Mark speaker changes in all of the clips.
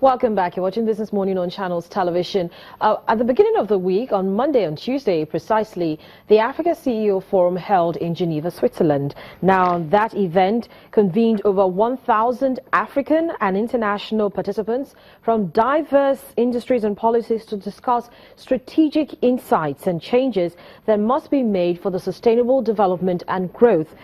Speaker 1: Welcome back. You're watching Business Morning on Channels Television. At the beginning of the week, on Monday and Tuesday precisely, the Africa CEO Forum held in Geneva, Switzerland. Now, that event convened over 1,000 African and international participants from diverse industries and policies to discuss strategic insights and changes that must be made for the sustainable development and growth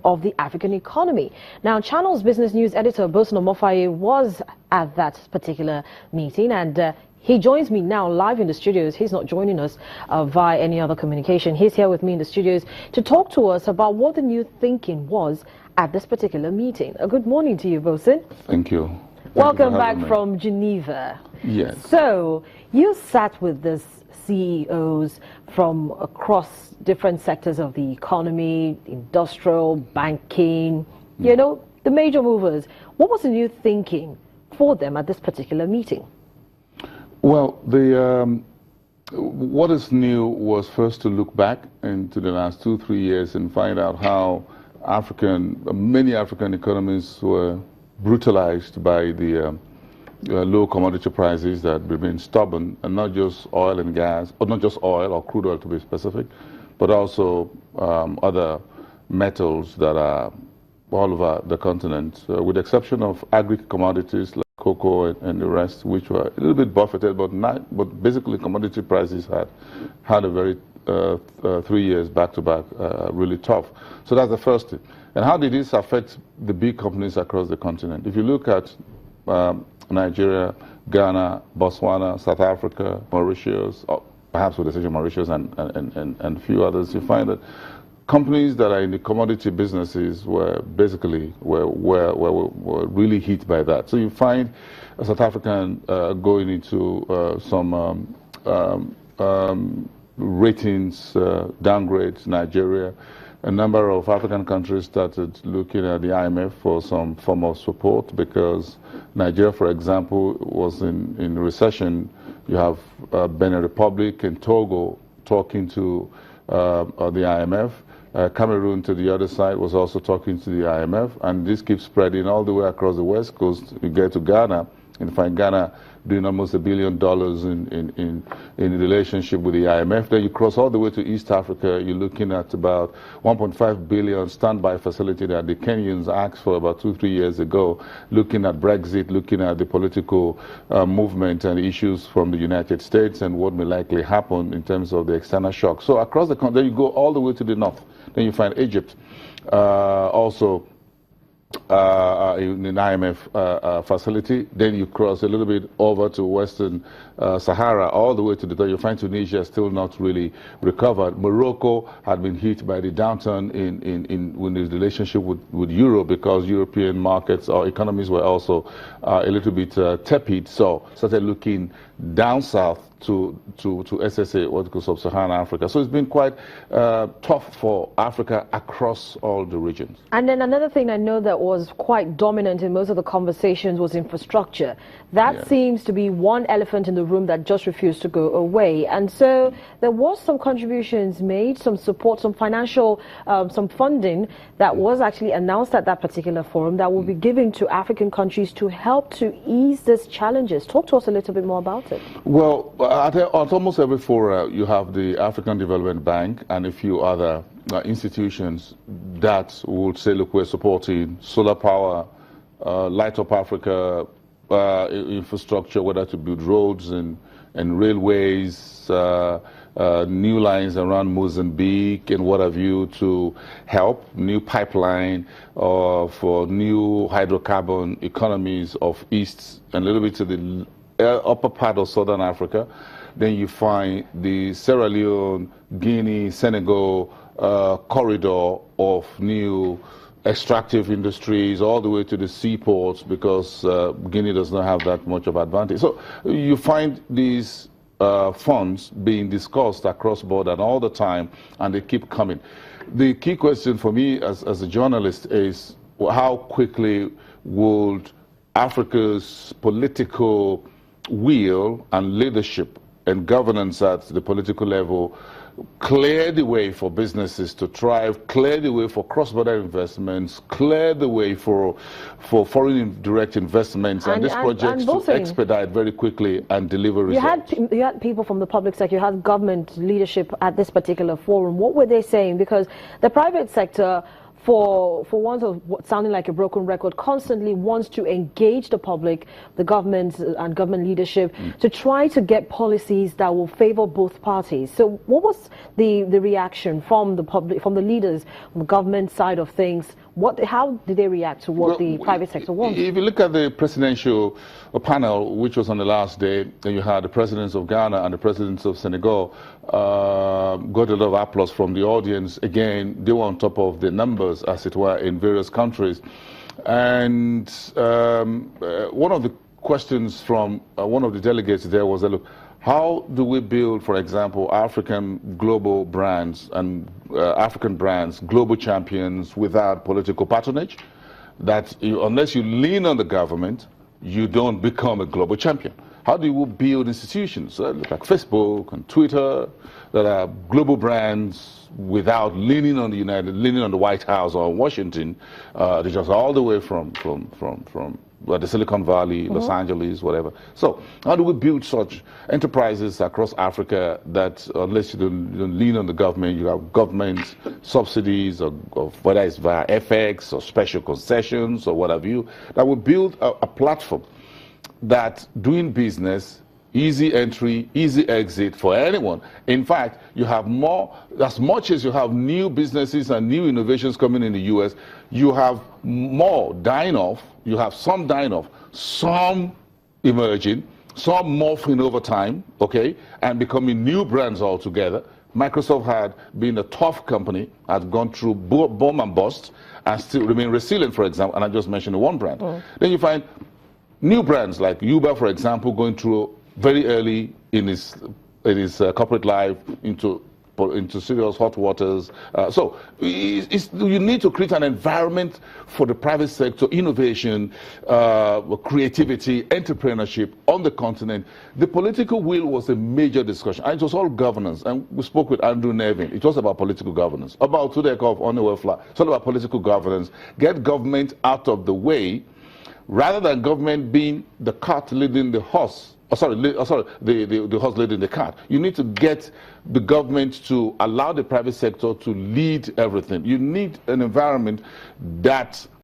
Speaker 1: of the African economy. Now, Channel's business news editor, Bosun Omofaye, was at that particular meeting, and he joins me now live in the studios. He's not joining us via any other communication. He's here with me in the studios to talk to us about what the new thinking was at this particular meeting. Good morning to you, Bosun.
Speaker 2: Thank you.
Speaker 1: Welcome back from Geneva.
Speaker 2: Yes.
Speaker 1: So, you sat with this CEOs from across different sectors of the economy, industrial, banking, you know, the major movers. What was the new thinking for them at this particular meeting?
Speaker 2: Well, what is new was first to look back into the last 2-3 years and find out how many African economies were brutalized by the low commodity prices that remain stubborn, and not just oil and gas, or not just oil or crude oil to be specific, but also other metals that are all over the continent, with the exception of agri-commodities like cocoa and the rest, which were a little bit buffeted, but basically commodity prices had a very 3 years back-to-back really tough. So that's the first thing. And how did this affect the big companies across the continent? If you look at Nigeria, Ghana, Botswana, South Africa, Mauritius, or perhaps with the exception of Mauritius and a few others, you find that companies that are in the commodity businesses were basically were really hit by that. So you find a South African going into some ratings downgrades. Nigeria. A number of African countries started looking at the IMF for some form of support because Nigeria, for example, was in recession. You have Benin Republic and Togo talking to the IMF. Cameroon, to the other side, was also talking to the IMF, and this keeps spreading all the way across the West Coast. You get to Ghana, and find Ghana doing almost $1 billion in relationship with the IMF. Then you cross all the way to East Africa. You're looking at about 1.5 billion standby facility that the Kenyans asked for about 2-3 years ago, looking at Brexit, looking at the political movement and issues from the United States and what may likely happen in terms of the external shock. So across the continent, you go all the way to the north. Then you find Egypt also in an IMF facility. Then you cross a little bit over to Western Sahara, all the way to the top. You find Tunisia still not really recovered. Morocco had been hit by the downturn in its relationship with Europe because European markets or economies were also a little bit tepid. So started looking down south to SSA, what we call Sub-Saharan Africa. So it's been quite tough for Africa across all the regions.
Speaker 1: And then another thing I know that was quite dominant in most of the conversations was infrastructure. That seems to be one elephant in the room that just refused to go away. And so there was some contributions made, some support, some financial, some funding that was actually announced at that particular forum that will be given to African countries to help to ease these challenges. Talk to us a little bit more about it.
Speaker 2: Well, at almost every forum, you have the African Development Bank and a few other institutions that would say, look, we're supporting solar power, Light Up Africa, infrastructure, whether to build roads and railways, new lines around Mozambique and what have you to help, new pipeline for new hydrocarbon economies of East and a little bit to the upper part of Southern Africa. Then you find the Sierra Leone, Guinea, Senegal corridor of new extractive industries all the way to the seaports because Guinea does not have that much of advantage. So you find these funds being discussed across border and all the time, and they keep coming. The key question for me as a journalist is how quickly would Africa's political will and leadership and governance at the political level clear the way for businesses to thrive, clear the way for cross-border investments, clear the way for foreign direct investments, and these projects to expedite very quickly and deliver results.
Speaker 1: You had people from the public sector, you had government leadership at this particular forum. What were they saying? Because the private sector, for want of sounding like a broken record, constantly wants to engage the public, the government and government leadership to try to get policies that will favor both parties. So what was the reaction from the public, from the leaders, from the government side of things? How did they react to what the private sector wants?
Speaker 2: If you look at the presidential panel, which was on the last day, and you had the presidents of Ghana and the presidents of Senegal, got a lot of applause from the audience. Again, they were on top of the numbers, as it were, in various countries. And one of the questions from one of the delegates there was that, look, how do we build, for example, African global brands and African brands, global champions, without political patronage? That unless you lean on the government, you don't become a global champion. How do you build institutions like Facebook and Twitter that are global brands without leaning on the White House or Washington? They're just all the way from the Silicon Valley, Los Angeles, whatever. So how do we build such enterprises across Africa that unless you don't lean on the government, you have government subsidies or whether it's via FX or special concessions or what have you, that will build a platform that doing business, easy entry, easy exit for anyone. In fact, you have more, as much as you have new businesses and new innovations coming in the US, you have more dying off, you have some dying off, some emerging, some morphing over time, okay, and becoming new brands altogether. Microsoft had been a tough company, had gone through boom and bust, and still remain resilient, for example, and I just mentioned one brand. Then you find new brands like Uber, for example, going through very early in his corporate life into serious hot waters. So you need to create an environment for the private sector, innovation, creativity, entrepreneurship on the continent. The political will was a major discussion. And it was all governance. And we spoke with Andrew Nevin. It was about political governance. About Tudekov on the welfare. It's all about political governance. Get government out of the way rather than government being the cart leading the horse. The horse leading the cart. You need to get the government to allow the private sector to lead everything. You need an environment that